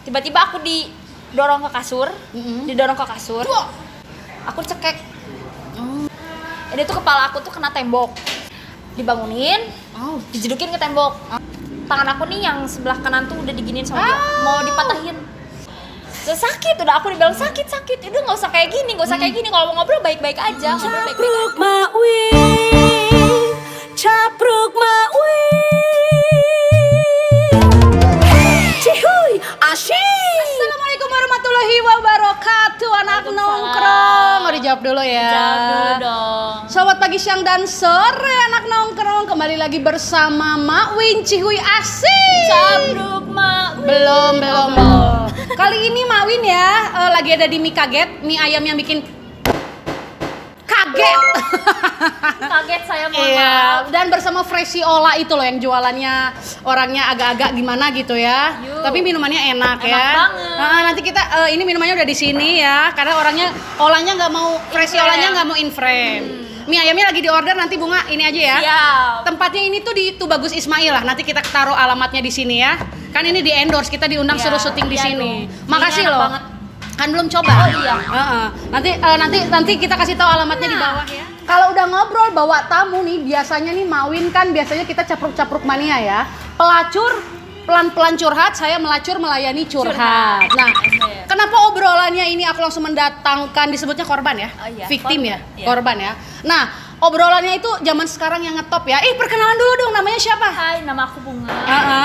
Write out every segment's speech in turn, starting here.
Tiba-tiba aku didorong ke kasur, aku cekek. Jadi tuh kepala aku tuh kena tembok, dibangunin, dijedukin ke tembok. Tangan aku nih yang sebelah kanan tuh udah diginiin sama dia, mau dipatahin. Sakit, udah aku dibilang sakit, udah nggak usah kayak gini, kalau mau ngobrol baik-baik aja, ngobrol baik-baik aja. Capruk maui, cihuy, asyik. Assalamualaikum warahmatullahi wabarakatuh, anak nongkrong. Mau dijawab dulu ya. Jawab dulu dong. Selamat pagi, siang, dan sore anak nongkrong. Kembali lagi bersama Mak Win, cihuy, asyik. Capruk Mak Win. Belum. Kali ini Mak Win ya, lagi ada di mie kaget, mie ayam yang bikin kaget. Kaget saya, mohon Iya, maaf. dan bersama Fresi Ola itu loh yang jualannya orangnya agak-agak gimana gitu ya. Yuh. Tapi minumannya enak ya. Enak banget. Nah, nanti kita ini minumannya udah di sini ya, karena Olanya nggak mau Fresi Olanya nggak mau in frame. Mie ayamnya lagi di order, nanti Bunga ini aja ya. Siap. Tempatnya ini tuh di Tubagus Ismail lah. Nanti kita taruh alamatnya di sini ya. Kan ini di endorse, kita diundang Iya, suruh syuting di iya sini. dong. Makasih Ini enak loh. banget. Kan belum coba. Oh iya. Nanti kita kasih tahu alamatnya di bawah ya. Kalau udah ngobrol bawa tamu nih, biasanya nih Mawin kan biasanya kita capruk-capruk mania ya. Pelacur pelan-pelan curhat, saya melacur melayani curhat. Nah, kenapa obrolannya ini aku langsung mendatangkan, disebutnya korban ya? Oh iya, Victim korban. ya? Iya. Korban ya. Nah, obrolannya itu zaman sekarang yang ngetop ya. Perkenalan dulu dong, namanya siapa? Hai, nama aku Bunga.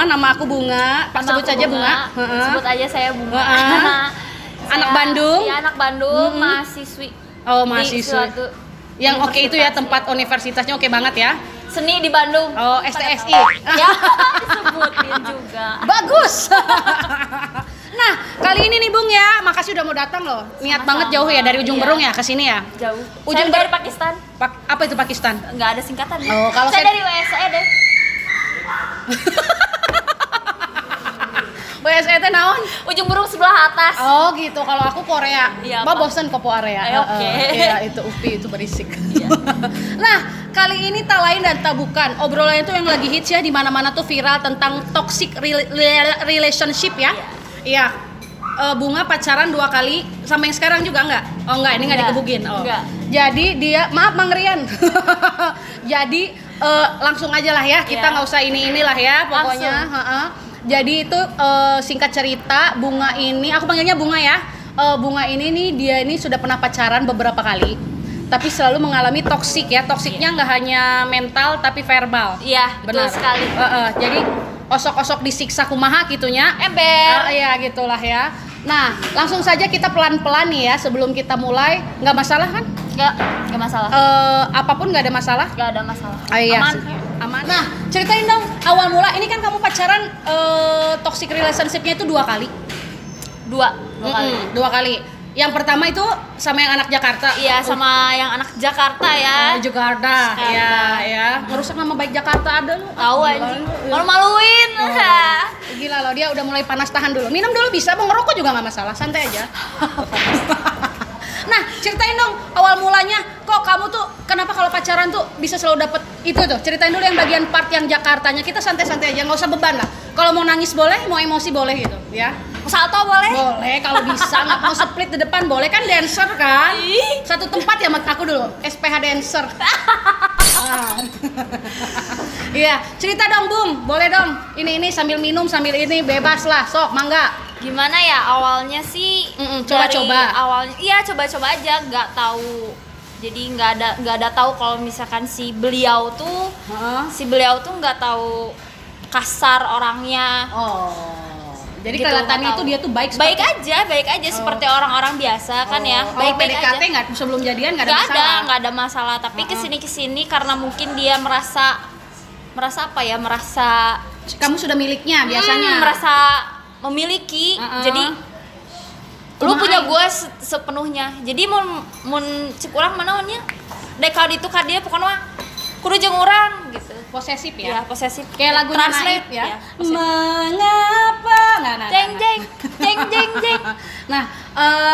Nama aku Bunga. Pak, Nama sebut aku saja Bunga. Sebut aja saya Bunga. Anak Bandung. Iya, anak Bandung, mahasiswi. Oh, di mahasiswi. suatu Yang oke itu ya, universitas, tempat universitasnya oke banget ya. seni di Bandung. Oh, STSI. Ya, disebutin juga. Bagus. Nah, kali ini nih Bung ya, makasih udah mau datang loh. Niat Sama-sama. banget jauh ya dari ujung Iya. Berung ya ke sini ya. Jauh. Ujung Saya dari Pakistan. Apa itu Pakistan? Nggak ada singkatan. Oh, kalau saya saya- dari WSE deh. WSET naon? Ujung Berung sebelah atas. Oh gitu, kalau aku Korea. Iya, Mbak Pak. bosen kopo area. Oke. Iya, itu UPI itu berisik. Iya. Nah, kali ini tak lain dan tak bukan. Obrolannya itu yang lagi hits ya, di mana-mana tuh viral tentang toxic relationship ya. Iya. Bunga pacaran 2 kali, sama yang sekarang juga enggak? Oh enggak, ini enggak Enggak. dikebugin. Oh. Enggak. Jadi dia, maaf Mang Rian. Jadi langsung aja lah ya, kita Iya. nggak usah inilah ya pokoknya. Jadi itu singkat cerita, Bunga ini, aku panggilnya Bunga ya. Bunga ini nih, dia ini sudah pernah pacaran beberapa kali, tapi selalu mengalami toksik ya. Toksiknya nggak hanya mental tapi verbal. Iya, betul sekali. Jadi osok-osok disiksa kumaha gitunya. Ember. Iya gitulah ya. Nah, langsung saja kita pelan-pelan nih ya sebelum kita mulai. Nggak masalah kan? Nggak masalah. Apapun nggak ada masalah. Nggak ada masalah. Iya. Aman. Aman. Nah, ceritain dong awal mula. Ini kan kamu pacaran toxic relationship-nya itu 2 kali. Dua kali. 2 kali. Yang pertama itu sama yang anak Jakarta. Iya, sama yang anak Jakarta ya. Jakarta. Ya. Ngerusak nama baik Jakarta ada lu. Tahu anjing. Malu-maluin. Gila loh, dia udah mulai panas, tahan dulu. Minum dulu bisa, mau ngerokok juga nggak masalah, santai aja. Nah, ceritain dong awal mulanya, kok kamu tuh kenapa kalau pacaran tuh bisa selalu dapet itu tuh? Ceritain dulu yang bagian part yang Jakartanya, kita santai-santai aja, nggak usah beban lah. Kalau mau nangis boleh, mau emosi boleh gitu, ya. Salto boleh? Boleh, kalau bisa, nggak mau split di depan boleh, kan dancer kan? Ih. Satu tempat ya sama aku dulu, SPH dancer. Iya, cerita dong Bung, boleh dong. Ini sambil minum sambil ini bebas lah, sok mangga. Gimana ya awalnya sih? Coba-coba. Dari awalnya, iya coba-coba aja, nggak tahu. Jadi nggak ada tahu kalau misalkan si beliau tuh nggak tahu kasar orangnya. Oh, jadi Gitu, kelihatannya nggak itu tahu. dia tuh baik Baik aja seperti orang-orang biasa kan ya. Baik-baik PDKT aja. nggak sebelum jadian nggak ada masalah. Nggak ada masalah. Tapi kesini karena mungkin dia merasa apa ya? Merasa Kamu sudah miliknya biasanya. merasa memiliki. Jadi lu punya gue sepenuhnya. Jadi mun cek urang manaonnya deka itu ka dia pokoknya kudu jeung urang gitu. Posesif Ya, ya. posesif. Kayak lagu Translate Naif ya. posesif. Mengapa? Nah. Jeng jeng jeng jeng jeng. Nah,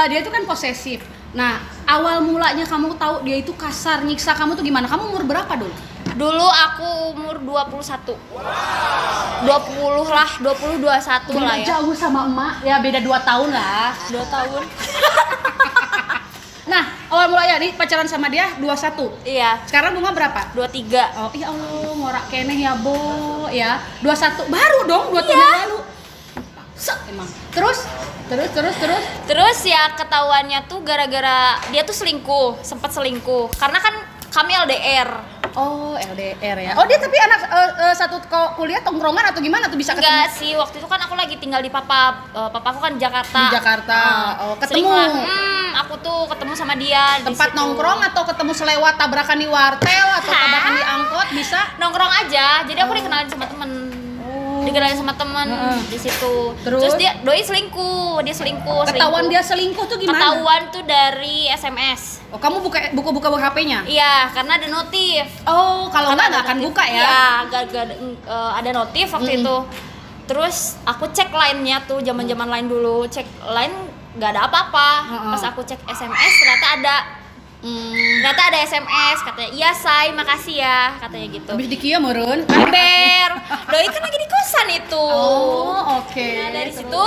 dia itu kan posesif. Nah, awal mulanya kamu tahu dia itu kasar, nyiksa kamu tuh gimana? Kamu umur berapa dulu? Dulu aku umur 21. 20 lah, 20 21 Beda lah ya. jauh sama emak, ya beda 2 tahun lah. 2 tahun. Nah, awal mulanya nih pacaran sama dia 21. Iya, Sekarang bunga berapa? 23. Oh, ya Allah, ngorak keneh ya, Bo. Ya, 21. Baru dong 2 tahun yang lalu. Set emang. Terus. Terus ya ketahuannya tuh gara-gara dia tuh selingkuh, sempat selingkuh. Karena kan kami LDR. Oh, LDR ya. Oh, dia tapi anak satu kuliah tongkrongan atau gimana tuh bisa ketemu? Enggak sih, waktu itu kan aku lagi tinggal di papaku kan di Jakarta. Di Jakarta. Oh, ketemu. Sering lah, aku tuh ketemu sama dia di Tempat situ. nongkrong atau ketemu selewat tabrakan di wartel atau tabrakan di angkot bisa? Nongkrong aja. Jadi aku dikenalin sama temen. Dikenalin sama temen di situ. Terus doi selingkuh, Ketahuan dia selingkuh tuh gimana? Ketahuan tuh dari SMS. Oh, kamu buka HP-nya? Iya, karena ada notif. Oh, kalau Karena nggak akan notif. buka ya? Iya, ada notif waktu itu. Terus aku cek line-nya tuh, zaman-zaman line dulu. Cek line nggak ada apa-apa. Pas aku cek SMS ternyata ada. Ternyata ada SMS, katanya, iya say, makasih ya, katanya gitu. Habis dikieu meureun. Ember, doi kan lagi di kosan itu. Oh, oke. Nah, dari situ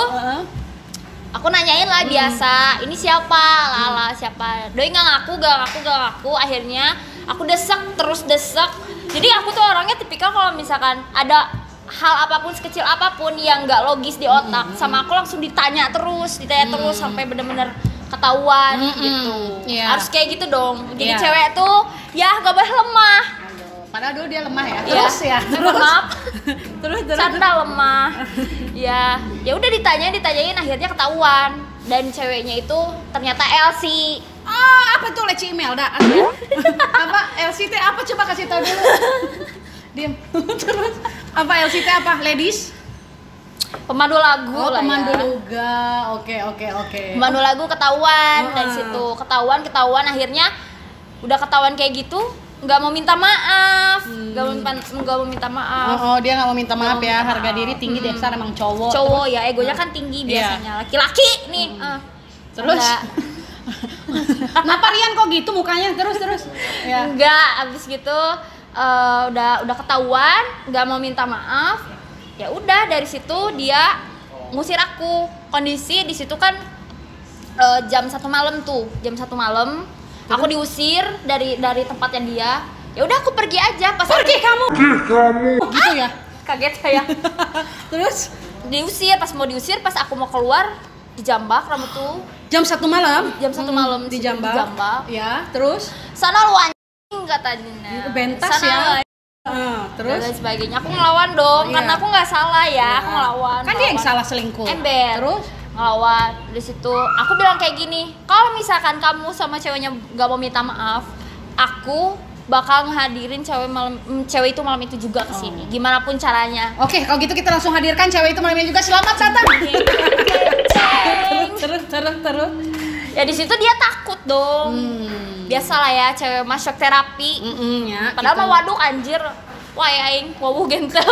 aku nanyain lah biasa, ini siapa, lala siapa. Doi nggak ngaku. Akhirnya aku terus desek. Jadi aku tuh orangnya tipikal kalau misalkan ada hal apapun, sekecil apapun yang nggak logis di otak, sama aku langsung ditanya terus sampai bener-bener ketahuan gitu. Harus kayak gitu dong. Jadi cewek tuh ya gak boleh lemah. Padahal dulu dia lemah ya. Terus maaf. terus. Canda lemah. Ya udah ditanyain akhirnya ketahuan. Dan ceweknya itu ternyata Elsie. Oh, apa tuh leci email dah? Apa LCT apa coba kasih tahu dulu. Diam. Terus apa LCT apa? Ladies? Pemandu lagu lah pemandu ya. luga. Oke. Pemandu lagu ketahuan dari situ. Ketahuan akhirnya udah ketahuan kayak gitu, nggak mau minta maaf. Nggak mau minta maaf. Oh, dia nggak mau minta maaf ya. Harga diri tinggi dasar emang cowok. Cowok ya, egonya kan tinggi biasanya. Laki-laki nih. Terus kenapa Rian kok gitu mukanya? Terus ya. Enggak, abis gitu udah ketahuan, nggak mau minta maaf. Ya udah dari situ dia ngusir aku. Kondisi di situ kan jam 1 malam tuh, aku diusir dari tempatnya dia. Ya udah aku pergi aja. Kamu gitu ya? Kaget saya. Terus diusir pas aku mau keluar dijambak rambut tuh. Jam 1 malam? Jam 1 malam dijambak. Ya, terus? Sana lu anjing katanya. Bentas ya. Terus? Dan sebagainya. Aku ngelawan dong, karena aku nggak salah ya. Aku ngelawan. Kan dia yang salah selingkuh. Ember. Terus? Ngelawan. Di situ aku bilang kayak gini, kalau misalkan kamu sama ceweknya nggak mau minta maaf, aku bakal ngehadirin cewek itu malam itu juga kesini. Gimana pun caranya. Oke, kalau gitu kita langsung hadirkan cewek itu malamnya juga. Selamat datang. Terus. Ya di situ dia takut dong. Biasalah ya, cewek mah shock terapi. Ya, padahal gitu. mah waduk anjir. Wah ya aing, wawuh gentel.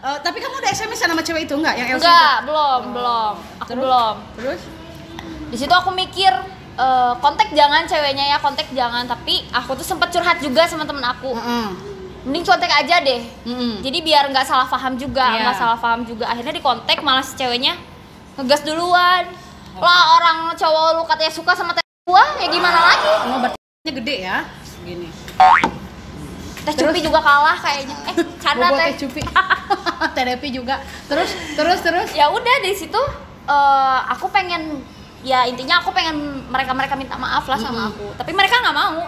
Tapi kamu udah SMS sama cewek itu enggak? Yang LC Enggak, itu? belum. Aku belum. Terus? Di situ aku mikir kontak jangan ceweknya ya, kontak jangan, tapi aku tuh sempat curhat juga sama temen aku. Mending kontak aja deh. Jadi biar nggak salah paham juga, Akhirnya di kontak malah si ceweknya ngegas duluan. Lah orang cowok lu katanya suka sama teh gua, ya gimana lagi? Oh, berarti gede ya. Segini. Teh Cupi juga kalah kayaknya. Canda teh. Cupi. TDP juga. Terus. Ya udah dari situ aku pengen, ya intinya aku pengen mereka minta maaf lah sama aku. Tapi mereka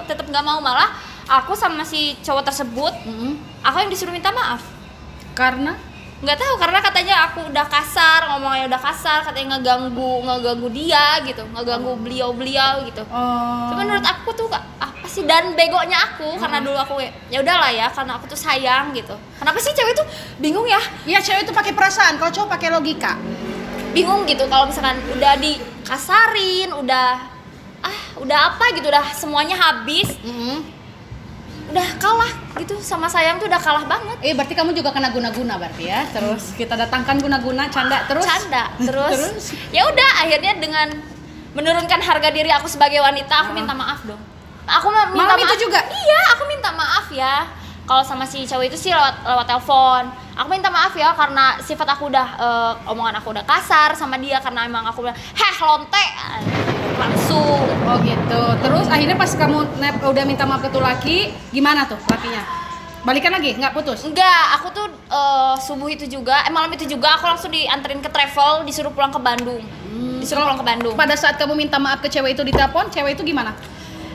tetap nggak mau, malah aku sama si cowok tersebut, aku yang disuruh minta maaf. Karena? Nggak tahu, karena katanya aku udah kasar, ngomongnya udah kasar, katanya ngeganggu dia gitu, ngeganggu beliau gitu. Tapi menurut aku tuh apa sih, dan begonya aku karena dulu aku ya udahlah ya, karena aku tuh sayang gitu. Kenapa sih cewek tuh bingung ya? Iya, cewek itu pakai perasaan, kalau cowok pakai logika. Bingung gitu kalau misalkan udah dikasarin, udah apa gitu, udah semuanya habis. Udah kalah gitu, sama sayang tuh udah kalah banget. Berarti kamu juga kena guna-guna berarti ya. Terus kita datangkan guna-guna, canda terus. Ya udah, akhirnya dengan menurunkan harga diri aku sebagai wanita, aku minta maaf dong. Aku minta malam maaf itu juga? Iya, aku minta maaf ya. Kalau sama si cewek itu sih lewat telepon. Aku minta maaf ya karena sifat aku udah omongan aku udah kasar sama dia karena emang aku bilang, "Heh, lonte." Langsung. Oh gitu. Terus akhirnya pas kamu udah minta maaf ke tuh laki, gimana tuh lakinya? Balikan lagi? Nggak putus? Enggak, aku tuh subuh itu juga, malam itu juga aku langsung dianterin ke travel, disuruh pulang ke Bandung. Disuruh pulang ke Bandung. Pada saat kamu minta maaf ke cewek itu di telepon, cewek itu gimana?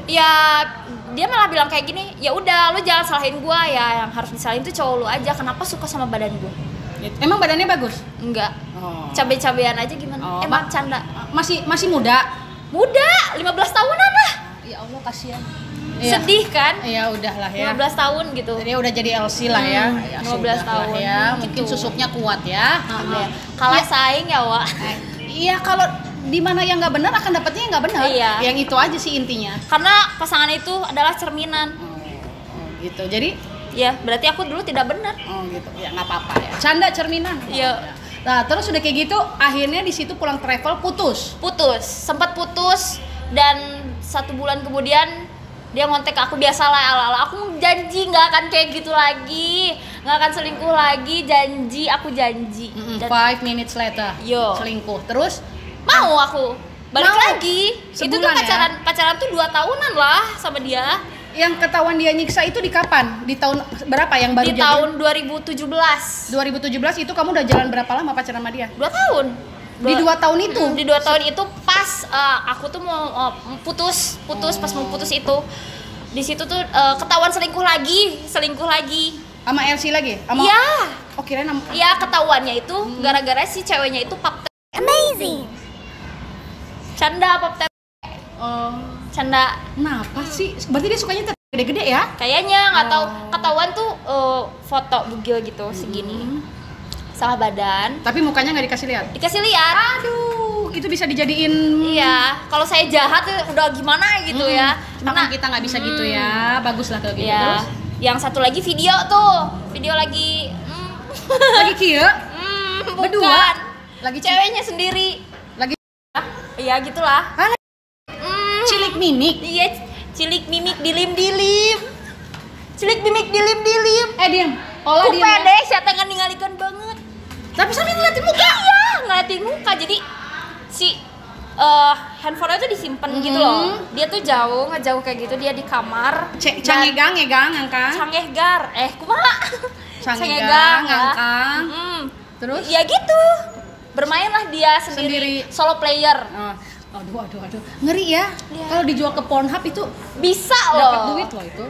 Ya dia malah bilang kayak gini, ya udah lu jangan salahin gua ya, yang harus disalahin tuh cowok lu aja, kenapa suka sama badan gua. Emang badannya bagus? Enggak. Oh. Cabe-cabean aja gimana? Oh, Emang canda. Masih muda? Muda, 15 tahunan lah. Ya Allah, kasihan. Sedih kan? Ya udahlah ya. 15 tahun gitu. Jadi udah jadi LC lah ya. 15 tahun ya. gitu. Mungkin susuknya kuat ya. Kalah saing ya, Wak. Iya, kalau di mana yang nggak benar akan dapetnya yang nggak benar. Iya. Yang itu aja sih intinya. Karena pasangan itu adalah cerminan. Gitu. Jadi ya, berarti aku dulu tidak benar. oh gitu. Ya nggak apa-apa ya. Canda cerminan. Iya. Nah, terus udah kayak gitu, akhirnya di situ pulang travel putus. Sempat putus dan 1 bulan kemudian dia ngontek ke aku biasalah ala-ala. Aku janji nggak akan kayak gitu lagi, nggak akan selingkuh lagi, aku janji. 5 minutes later. Yo. Selingkuh. Terus Mau aku balik Mau? lagi. Itu tuh Sebulan ya? pacaran tuh 2 tahunan lah sama dia. yang ketahuan dia nyiksa itu di kapan? Di tahun berapa yang baru Di tahun 2017. 2017 itu kamu udah jalan berapa lama pacaran sama dia? 2 tahun. Di 2 tahun itu? Di 2 tahun itu pas aku tuh mau putus pas mau putus itu. Di situ tuh ketahuan selingkuh lagi. Sama LC lagi? Iya. Oh kirain sama... Iya, ketahuannya itu gara-gara si ceweknya itu pap. Amazing. Canda pap. Oh. Canda. Kenapa sih? Berarti dia sukanya gede-gede ya? Kayaknya nggak tahu. Ketahuan tuh foto bugil gitu segini. Sama badan. Tapi mukanya nggak dikasih lihat? Dikasih lihat. Aduh, itu bisa dijadiin. Iya, kalau saya jahat udah gimana gitu ya. Cuma kan kita nggak bisa gitu ya. Bagus lah kalau gitu. Ya. Terus? Yang satu lagi video tuh. Video lagi Lagi kia? bukan. Berdua? Lagi Ceweknya sendiri. Lagi Iya, gitulah. cilik mimik. Iya, cilik mimik dilim-dilim. Cilik mimik dilim-dilim. Diam. Olah Ku diam. pede, saya tengah ninggalikan banget. Tapi sambil ngeliatin muka. Iya, ngeliatin muka. Jadi si handphonenya tuh disimpan gitu loh. Dia tuh ngejauh kayak gitu, dia di kamar. Cangegang angkang. Cangehgar. Kumaha? Cangegang angkang. Terus? Ya gitu. Bermainlah dia sendiri. Solo player. Aduh. Ngeri ya. Iya. Kalau dijual ke Pornhub itu Bisa loh. dapat duit loh itu.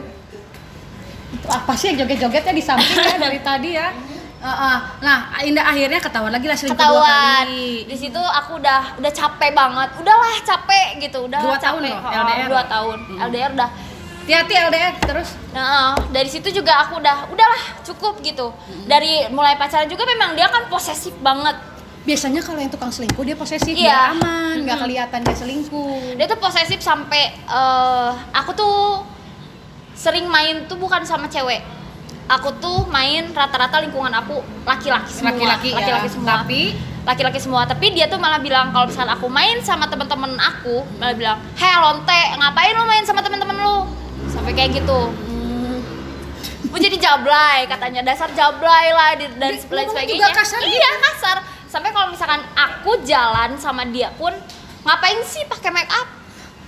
Itu apa sih yang joget-jogetnya di samping ya dari tadi ya? Nah, Indah akhirnya ketahuan lagi lah selingkuh 2 kali. Di situ aku udah capek banget. Udahlah capek gitu. Udah 2 tahun capek. loh, LDR. 2 tahun. LDR udah. Hati-hati LDR terus. Nah, dari situ juga aku udahlah cukup gitu. Dari mulai pacaran juga memang dia kan posesif banget. Biasanya kalau yang tukang selingkuh dia posesif, Iya. biar aman, nggak kelihatan dia selingkuh. Dia tuh posesif sampai aku tuh sering main tuh bukan sama cewek. Aku tuh main rata-rata lingkungan aku laki-laki semua. Laki-laki semua. Tapi dia tuh malah bilang kalau misalnya aku main sama teman-teman aku, malah bilang, "Hei lonte, ngapain lo main sama teman-teman lo?" Sampai kayak gitu. Gue jadi jablay katanya, dasar jablay lah dan lain sebagainya. Juga kasar gitu? Iya, kasar. Sampai kalau misalkan aku jalan sama dia pun, ngapain sih pakai make up?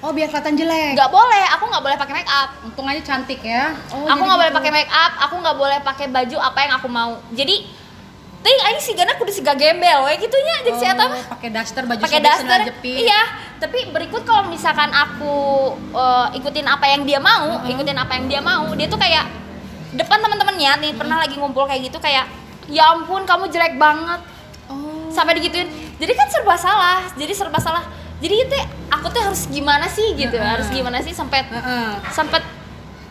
Oh, biar kelihatan jelek. Nggak boleh, aku nggak boleh pakai make up. Untung aja cantik ya. Oh, Aku jadi nggak boleh gitu. pakai make up, aku nggak boleh pakai baju apa yang aku mau. Jadi, ting aing sigana kudu siga gembel we gitunya jeung si eta mah. Pakai daster, baju Pakai sobek, daster. sandal jepit. Iya, tapi berikut kalau misalkan aku ikutin apa yang dia mau, dia tuh kayak depan teman-temannya nih pernah lagi ngumpul kayak gitu kayak, "Ya ampun, kamu jelek banget." Sampai digituin. Jadi kan serba salah. Jadi itu aku tuh harus gimana sih gitu. Harus gimana sih sampai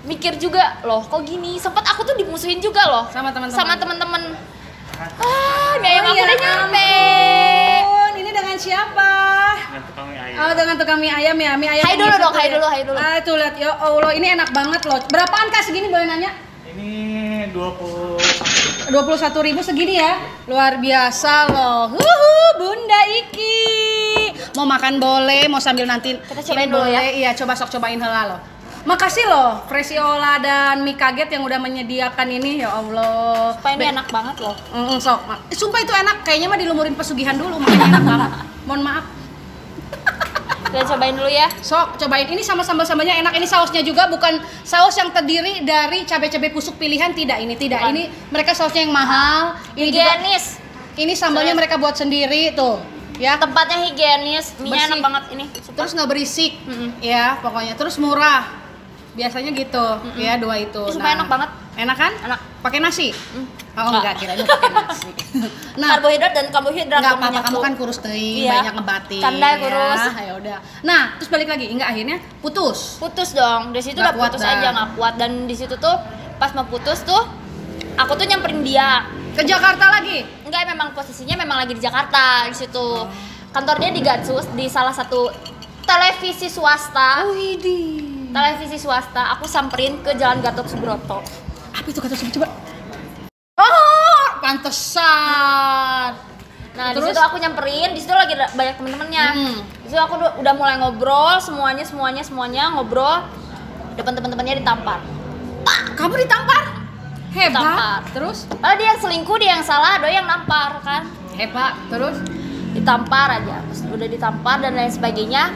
mikir juga loh, kok gini. Sempat aku tuh dimusuhin juga loh Sama teman-teman. Mie ayam aku udah nyampe. Ini dengan siapa? Dengan tukang mie ayam. Oh, dengan tukang mie ayam ya. Mie ayam. Hai yang dulu satu dong, ya. hai dulu. Tuh lihat ya Allah, ini enak banget loh. Berapaan Kak segini boleh nanya? Ini 21.000 segini ya. Luar biasa loh. Bunda Iki. Mau makan boleh, mau sambil nanti Kita cobain ini dulu ya. boleh. Iya, cobain heula loh. Makasih loh Fresiola dan mie kaget yang udah menyediakan ini, ya Allah. Supaya ini enak banget loh. Sok. Sumpah itu enak, kayaknya mah dilumurin pesugihan dulu, makanya enak banget. Mohon maaf. Kita cobain dulu ya. Sok, cobain. Ini sama sambal-sambalnya enak. Ini sausnya juga bukan saus yang terdiri dari cabai-cabai busuk pilihan, tidak. Ini tidak. Bukan. Ini mereka sausnya yang mahal. Ini juga, Higienis. ini sambalnya mereka buat sendiri tuh. Ya, Tempatnya higienis, mie-nya Bersih. enak banget ini. terus nggak berisik, ya pokoknya. Terus murah, biasanya gitu, ya dua itu. Ini supaya enak banget. Enak kan? Enak. Pakai nasi? Oh Enggak. enggak, kirain pakai nasi. Nah, Karbohidrat dan karbohidrat enggak yang apa-apa, menyatu. kamu kan kurus teuing, Iya. banyak ngebatin. Canda kurus. Ya udah. Nah, terus balik lagi, enggak akhirnya putus. Putus dong. Di situ Nggak udah kuat putus dah. aja, nggak kuat. Dan di situ tuh pas mau putus tuh aku tuh nyamperin dia. Ke Jakarta lagi. Enggak, memang posisinya memang lagi di Jakarta di situ. Kantornya di Gatsus, di salah satu televisi swasta. Widih. Televisi swasta. Aku samperin ke Jalan Gatot Subroto. Apa itu kata coba? Oh, pantesan. Nah, di Terus? situ aku nyamperin, di situ lagi ada banyak temen-temennya. Di situ aku udah mulai ngobrol, semuanya ngobrol. Depan temen-temennya ditampar. Kamu ditampar? Hebat. Ditampar. Terus? Padahal dia yang selingkuh, dia yang salah, doi yang nampar kan. Hebat. Terus? Ditampar aja, terus udah ditampar dan lain sebagainya.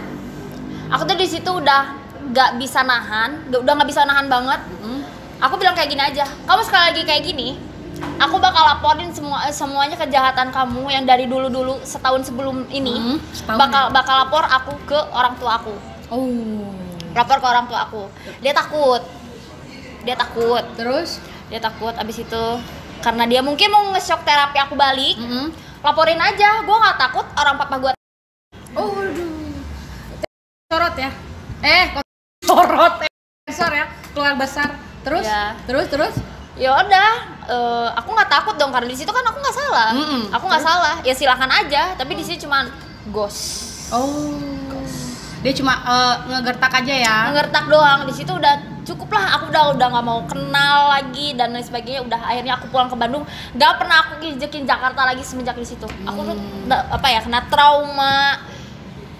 Aku tuh di situ udah nggak bisa nahan, udah nggak bisa nahan banget. Aku bilang kayak gini aja, kamu sekali lagi kayak gini, aku bakal laporin semuanya kejahatan kamu yang dari dulu setahun sebelum ini. Setahun bakal lapor aku ke orang tua aku. Oh. Lapor ke orang tua aku. Dia takut. Terus? Dia takut abis itu karena dia mungkin mau nge-shock terapi aku balik. Laporin aja, gue nggak takut orang papa gue. Oh, aduh. Sorot ya? Sorot. Sensor ya, keluar besar. Terus? Ya. Terus? Ya udah, aku nggak takut dong karena di situ kan aku nggak salah. Aku nggak salah. Ya silakan aja, tapi di sini cuman ghost. Oh. Dia cuma ngegertak aja ya. Ngertak doang. Di situ udah cukup lah. Aku udah nggak mau kenal lagi dan lain sebagainya. Udah akhirnya aku pulang ke Bandung. Gak pernah aku nginjekin Jakarta lagi semenjak di situ. Aku tuh kena trauma.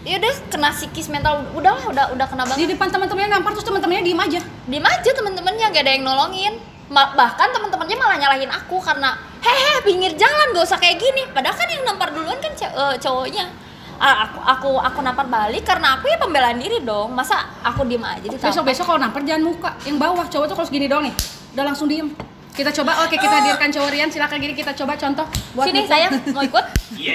Ya udah kena psikis mental. Udah kena banget. Di depan teman-temannya nampar terus teman-temannya diem aja. Diem aja temen-temennya, gak ada yang nolongin. Bahkan temen-temennya malah nyalahin aku karena hehe pinggir jalan gak usah kayak gini. Padahal kan yang nampar duluan kan cowoknya. Aku nampar balik karena aku ya pembelaan diri dong. Masa aku diem aja ditampar? Besok-besok kalau nampar jangan muka, yang bawah. Cowok tuh kalau segini doang nih, udah langsung diem. Kita coba, oke kita hadirkan cowok Rian, silakan gini kita coba contoh. Sini Nico. sayang, mau ikut? Iya.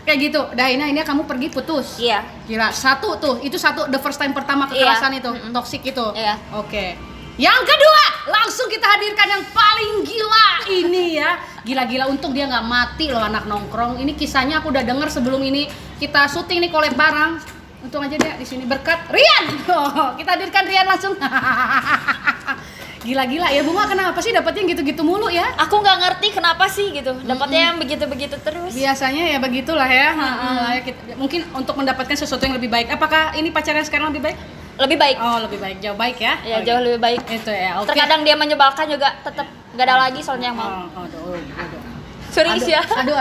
Kayak gitu. Dah ini kamu pergi putus. Iya. Kira satu tuh, itu satu the first time pertama kekerasan itu, toxic itu. Iya. Oke. Yang kedua, langsung kita hadirkan yang paling gila ini ya. Gila-gila, untung dia nggak mati loh anak nongkrong. Ini kisahnya aku udah denger sebelum ini kita syuting nih collab bareng. Untung aja dia di sini berkat Rian. Oh, kita hadirkan Rian langsung. Gila-gila ya Bunga, kenapa sih dapetnya gitu-gitu mulu ya? Aku nggak ngerti kenapa sih gitu. Dapatnya yang begitu-begitu terus. Biasanya ya begitulah ya. Mungkin untuk mendapatkan sesuatu yang lebih baik. Apakah ini pacarnya sekarang lebih baik? Lebih baik. Oh, lebih baik, jauh baik ya? Ya jauh lebih baik. Itu ya, oke. Terkadang dia menyebalkan juga tetap gak ada lagi soalnya yang mau. Aduh. Serius ya. Aduh.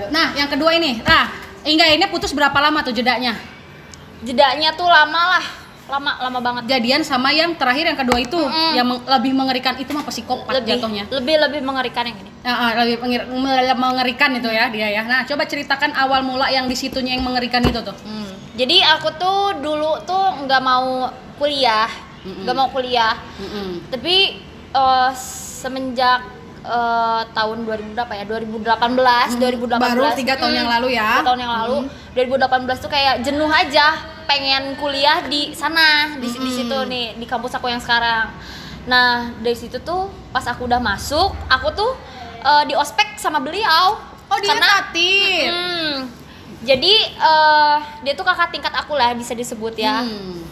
Nah, yang kedua ini. Nah, ini putus berapa lama tuh jedanya? Jedanya tuh lama lah. Lama banget. Jadian sama yang terakhir yang kedua itu yang lebih mengerikan itu mah psikopat jatuhnya. Lebih mengerikan yang ini. Lebih mengerikan itu ya dia ya. Nah, coba ceritakan awal mula yang di situnya yang mengerikan itu tuh. Jadi aku tuh dulu tuh nggak mau kuliah, Tapi semenjak tahun 2000 berapa ya? 2018. Baru 3 tahun yang lalu ya. 3 tahun yang lalu. 2018 tuh kayak jenuh aja, pengen kuliah di sana, di situ nih, di kampus aku yang sekarang. Nah, dari situ tuh pas aku udah masuk, aku tuh di ospek sama beliau. Oh, dia tatip. Jadi dia tuh kakak tingkat aku lah bisa disebut ya.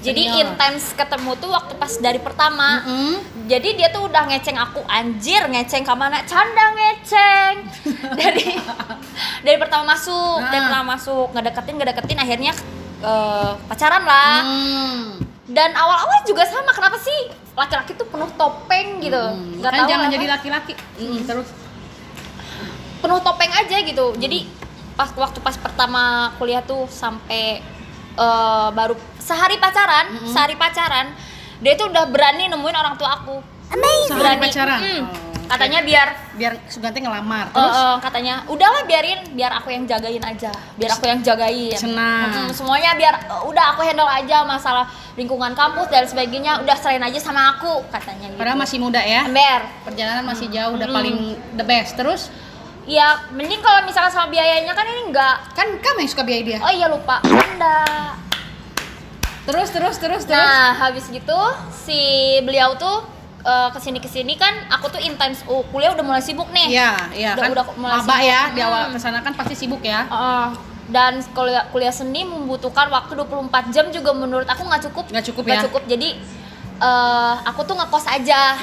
Jadi senior. intens ketemu tuh waktu pas dari pertama. Jadi dia tuh udah ngeceng aku, anjir ngeceng ke mana? Canda ngeceng. dari pertama masuk, ngedeketin akhirnya pacaran lah. Dan awal-awal juga sama, kenapa sih laki-laki tuh penuh topeng gitu? Nggak Kan tahu jangan kenapa. jadi laki-laki. Terus Penuh topeng aja gitu. Jadi waktu pas pertama kuliah tuh sampai baru sehari pacaran, dia itu udah berani nemuin orang tua aku. Sehari pacaran. Katanya biar Sugante ngelamar. Terus katanya udahlah biar aku yang jagain aja, senang. Semuanya biar udah aku handle aja masalah lingkungan kampus dan sebagainya, udah serahin aja sama aku katanya gitu. Padahal masih muda ya, ember perjalanan masih jauh, udah paling the best. Terus ya mending kalau misalkan sama biayanya kan ini enggak, kan kamu yang suka biaya dia. oh iya lupa Anda. Terus Nah habis gitu si beliau tuh kesini kan aku tuh intens kuliah udah mulai sibuk nih. Iya kan udah mulai maba sibuk. Ya di awal kesana kan pasti sibuk ya. Dan kuliah seni membutuhkan waktu 24 jam juga menurut aku nggak cukup. Jadi aku tuh ngekos aja.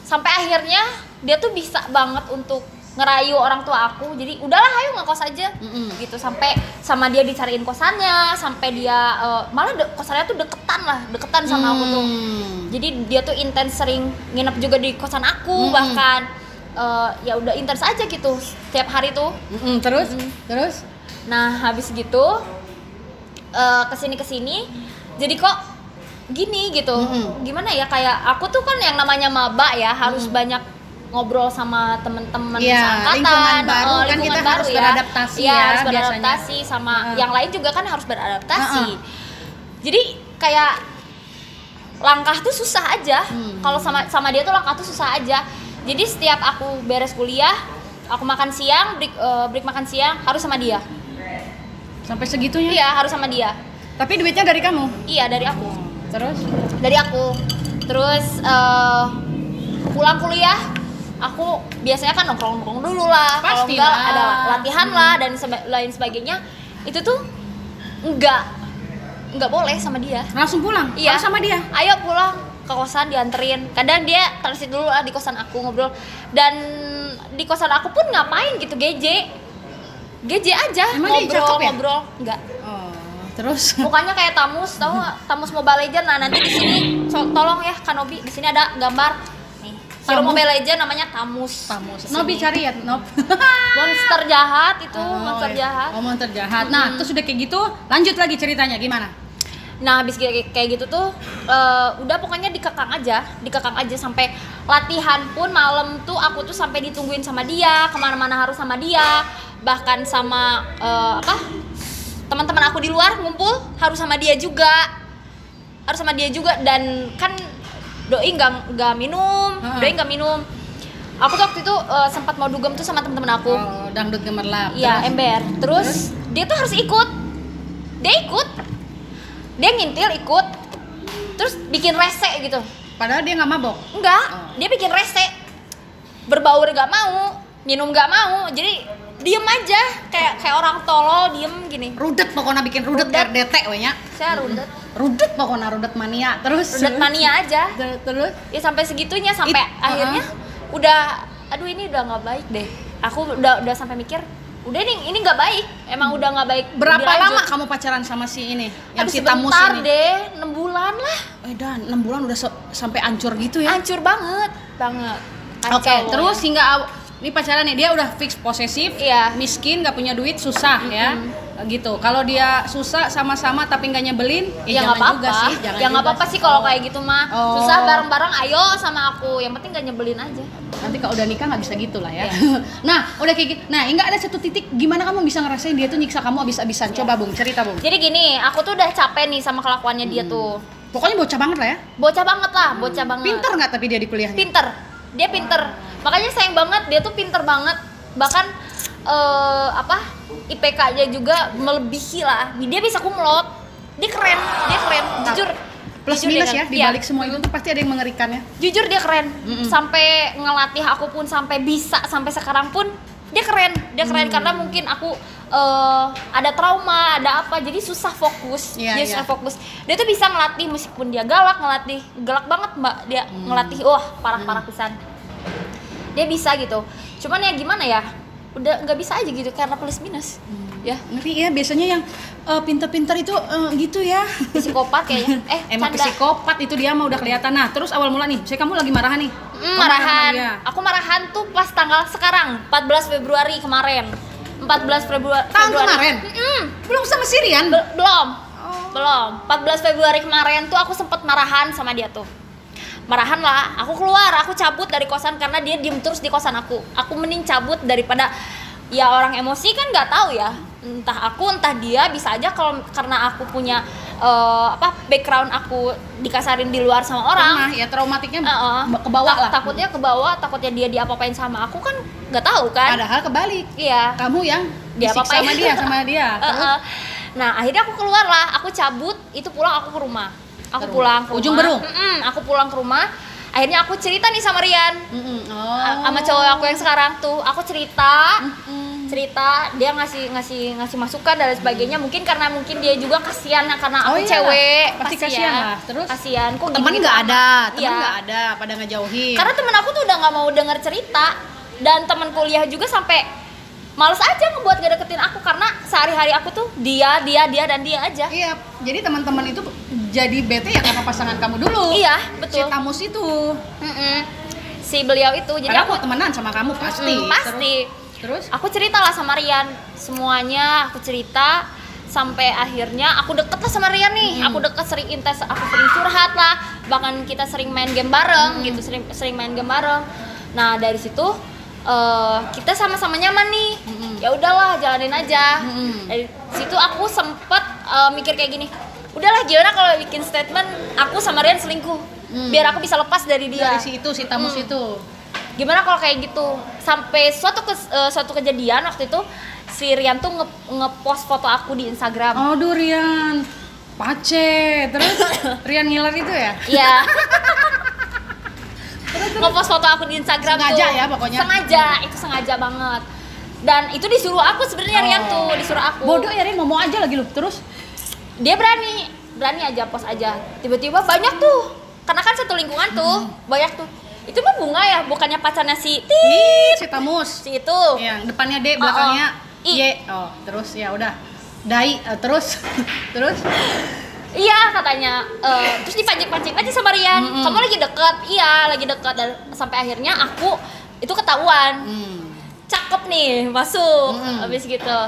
Sampai akhirnya dia tuh bisa banget untuk ngerayu orang tua aku, jadi udahlah ayo ngekos aja gitu, sampai sama dia dicariin kosannya, sampai dia malah kosannya tuh deketan sama aku tuh, jadi dia tuh intens sering nginep juga di kosan aku, bahkan ya udah intens aja gitu setiap hari tuh. Terus nah habis gitu kesini jadi kok gini gitu, gimana ya, kayak aku tuh kan yang namanya maba ya harus banyak ngobrol sama temen-temen seangkatan, lingkungan baru kan kita harus beradaptasi harus beradaptasi sama yang lain juga kan harus beradaptasi. Jadi kayak langkah tuh susah aja. Kalau sama dia tuh langkah tuh susah aja. Jadi setiap aku beres kuliah, aku makan siang, break makan siang harus sama dia. Sampai segitunya? Iya, harus sama dia. Tapi duitnya dari kamu? Iya, dari aku. Terus? Dari aku. Terus pulang kuliah aku biasanya kan nongkrong dulu lah, kalau enggak ada latihan lah dan lain sebagainya. Itu tuh enggak boleh sama dia. Langsung pulang? Iya, sama dia? Ayo pulang ke kosan, dianterin. Kadang dia transit dulu lah di kosan aku ngobrol, dan di kosan aku pun ngapain gitu, GJ aja. Emang ngobrol enggak. Terus mukanya kayak tamus Mobile Legends. Nah nanti di sini tolong ya Kanobi, di sini ada gambar hero Mobile Legends namanya Tamus. Nobi cari ya, Nob. Monster jahat itu, jahat. Oh, monster jahat. Nah, terus udah kayak gitu, lanjut lagi ceritanya gimana? Nah, habis kayak gitu tuh udah pokoknya dikekang aja sampai latihan pun malam tuh aku tuh sampai ditungguin sama dia, kemana-mana harus sama dia, bahkan sama teman-teman aku di luar ngumpul harus sama dia juga, dan kan Doi nggak minum. Aku tuh waktu itu sempat mau dugem tuh sama temen-temen aku. Dangdut gemerlap. Iya, ember. Terus dia tuh harus ikut. Dia ngintil ikut. Terus bikin rese gitu. Padahal dia nggak mabok. Enggak, dia bikin rese. Berbaur nggak mau, minum nggak mau. Jadi diem aja kayak orang tolol, diem gini. Rudet pokoknya, bikin rudet RDT we nya. Saya rudet. Rudet pokoknya, rudet mania. Rudet mania aja. Terus ya sampai segitunya, sampai akhirnya udah aduh ini udah nggak baik deh. Aku udah sampai mikir udah ini nggak baik, emang udah nggak baik. Berapa lama kamu pacaran sama si ini? Yang si Tamus ini? Sebentar deh, 6 bulan lah. Dan 6 bulan udah sampai hancur gitu ya? Hancur banget. Oke, terus hingga ini pacaran nih, dia udah fix posesif, miskin, nggak punya duit, susah ya, gitu. Kalau dia susah sama-sama tapi nggak nyebelin, ya nggak apa-apa sih. Ya nggak apa-apa sih kalau kayak gitu mah. Susah bareng-bareng, ayo sama aku. Yang penting nggak nyebelin aja. Nanti kalau udah nikah nggak bisa gitu lah ya. Nah, udah kayak gitu. Nah, hingga ada satu titik gimana kamu bisa ngerasain dia tuh nyiksa kamu abis-abisan. Coba Bung, cerita Bung. Jadi gini, aku tuh udah capek nih sama kelakuannya dia tuh. Pokoknya bocah banget lah ya. Bocah banget. Pinter nggak tapi dia di kuliahnya? Dia pinter. Makanya sayang banget, dia tuh pinter banget. Bahkan IPK-nya juga melebihi lah. Dia bisa kumlot. Dia keren. Jujur. Plus minus ya, di balik semua itu tuh pasti ada yang mengerikan ya. Jujur dia keren. Sampai ngelatih aku pun sampai bisa sampai sekarang pun dia keren. Karena mungkin aku ada trauma, ada apa, jadi susah fokus. Susah fokus. Dia tuh bisa ngelatih meskipun dia galak banget Mbak. Dia ngelatih, parah pisan. Dia bisa gitu. Cuman ya gimana ya? Udah nggak bisa aja gitu karena plus minus. Ya. Ngerti ya, biasanya yang pinter-pinter itu gitu ya. Psikopat kayaknya. Emang psikopat itu dia mah udah kelihatan. Nah, terus awal mula nih, kamu lagi marahan nih. Marahan. Aku marahan tuh pas tanggal sekarang, 14 Februari kemarin. 14 Februari. Tahun kemarin? Belum sama Sirian? Belum. Belum. 14 Februari kemarin tuh aku sempet marahan sama dia tuh. Marahan lah, aku keluar, aku cabut dari kosan karena dia diem terus di kosan aku. Aku mending cabut daripada ya orang emosi kan nggak tahu ya. Entah aku entah dia, bisa aja kalau karena aku punya background aku dikasarin di luar sama orang. Pernah ya traumatiknya kebawa lah. Takutnya kebawa, takutnya dia diapa-apain sama aku kan nggak tahu kan. Padahal kebalik. Iya. Kamu yang Diapa-apain. sama dia. Terus? Nah akhirnya aku keluar lah, aku cabut, itu pulang aku ke rumah. Aku pulang ke rumah. Ujung Berung? Aku pulang ke rumah. Akhirnya aku cerita nih sama Rian. Sama cowok aku yang sekarang tuh. Aku cerita. Dia ngasih masukan dan sebagainya. Mungkin karena dia juga kasihan karena aku cewek. Pasti kasihan lah. Terus kasihan. Kok teman gini nggak ada, Iya. pada ngejauhin. Karena temen aku tuh udah nggak mau denger cerita. Dan teman kuliah juga sampai males aja ngebuat gak deketin aku karena sehari-hari aku tuh dia dan dia aja. Iya, jadi teman-teman itu jadi bete ya karena pasangan kamu dulu. Iya, betul. Si Tamus itu. Si beliau itu. Jadi aku temenan sama kamu pasti. Pasti. Terus? Aku ceritalah sama Rian semuanya. Aku cerita sampai akhirnya aku deket lah sama Rian nih. Aku deket sering intens, aku sering curhat lah. Bahkan kita sering main game bareng gitu, sering main game bareng. Nah dari situ kita sama-sama nyaman nih. Ya udahlah jalanin aja. Dari situ aku sempet mikir kayak gini. Udahlah gimana kalau bikin statement aku sama Rian selingkuh. Biar aku bisa lepas dari dia. Dari si Tamus itu. Gimana kalau kayak gitu? Sampai suatu kejadian waktu itu si Rian tuh ngepost foto aku di Instagram. Aduh Rian. Pace. Terus Rian ngiler itu ya? Iya. Ngepost foto aku di Instagram sengaja tuh. Ya pokoknya. Itu sengaja banget. Dan itu disuruh aku sebenarnya Rian tuh, disuruh aku. Bodoh ya Rian, mau aja lagi lu. Terus dia berani aja post aja. Tiba-tiba banyak tuh. Karena kan satu lingkungan tuh, banyak tuh. Itu mah bunga ya, bukannya pacarnya si si Tamus. Si itu. Yang depannya D, belakangnya Y. Oh, terus ya udah. Dai terus terus iya katanya, terus dipancing-pancing aja sama Rian. Kamu lagi deket? Iya lagi deket. Dan sampai akhirnya aku itu ketahuan. Cakep nih, masuk. Habis gitu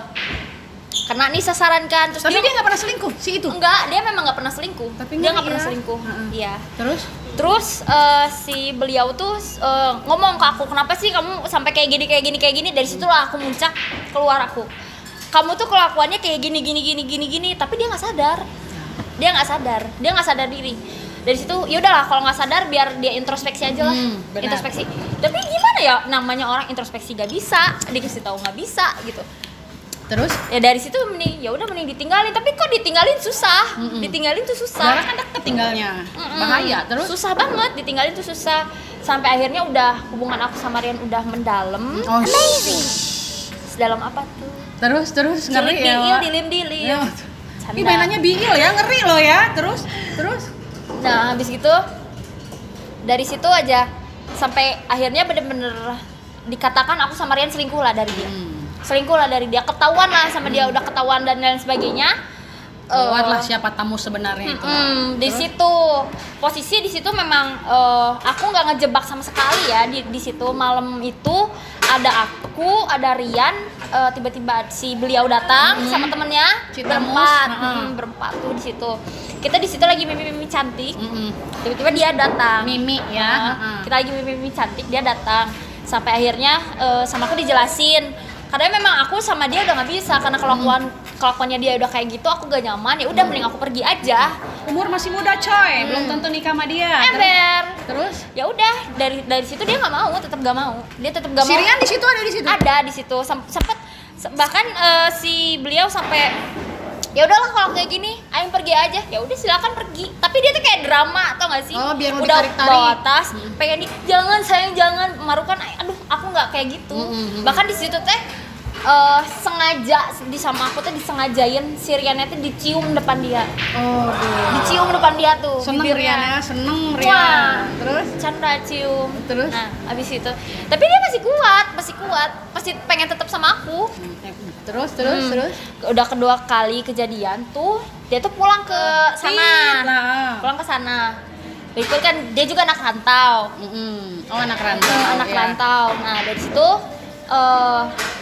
karena nih sasaran kan. Terus tapi dia nggak pernah selingkuh si itu? Enggak, dia memang nggak pernah selingkuh. Tapi dia nggak pernah selingkuh. Iya. Terus si beliau tuh ngomong ke aku, kenapa sih kamu sampai kayak gini. Dari situlah aku muncak keluar aku. Kamu tuh kelakuannya kayak gini. Tapi dia nggak sadar. Dia nggak sadar diri. Dari situ ya udahlah, kalau nggak sadar biar dia introspeksi aja lah. Introspeksi. Tapi gimana ya, namanya orang introspeksi gak bisa, dikasih tahu nggak bisa gitu. Terus ya dari situ mending ditinggalin. Tapi kok ditinggalin susah. Ditinggalin tuh susah. karena kan deket tinggalnya. Bahaya. Terus susah banget, ditinggalin tuh susah. Sampai akhirnya udah hubungan aku sama Rian udah mendalam. Amazing. Sedalam apa tuh? Terus ngeri ya. Dilim. Ini mainannya biil ya, ngeri loh ya. Terus nah habis gitu dari situ aja sampai akhirnya bener-bener dikatakan aku sama Rian selingkuh lah dari dia. Ketahuan lah sama dia, udah ketahuan dan lain sebagainya. Keluarlah siapa tamu sebenarnya itu. Di situ posisi di situ memang aku nggak ngejebak sama sekali ya di situ. Malam itu ada aku, ada Rian, tiba-tiba si beliau datang sama temennya berempat tuh di situ. Kita di situ lagi mimi cantik. Tiba-tiba dia datang. Mimi ya. Kita lagi mimi cantik, dia datang. Sampai akhirnya sama aku dijelasin. Karena memang aku sama dia udah nggak bisa karena kelakuannya dia udah kayak gitu, aku gak nyaman. Ya udah mending aku pergi aja. Umur masih muda coy, belum tentu nikah sama dia. Terus ya udah dari situ dia nggak mau, tetap gak mau. Dia tetap gak mau. Sirian di situ ada di situ. Ada di situ. Sempet bahkan si beliau sampai ya udahlah kalau kayak gini, ayo pergi aja. Ya udah silakan pergi. Tapi dia tuh kayak drama, tau gak sih? Oh, biar mau udah ditarik-tarik. bawa tas, pengen jangan sayang jangan, marukan. Aduh, aku nggak kayak gitu. Bahkan di situ teh sengaja sama aku tuh disengajain si Riannya tuh dicium depan dia. Dicium depan dia tuh. Seneng bibirnya. Seneng Rian. Wah, Terus canda cium. Terus? Nah, abis itu. Tapi dia masih kuat. Masih pengen tetap sama aku. Terus. Udah kedua kali kejadian tuh, dia tuh pulang ke sana. Pulang ke sana. Itu kan dia juga anak rantau. Oh, anak rantau. Rantau. Nah, dari situ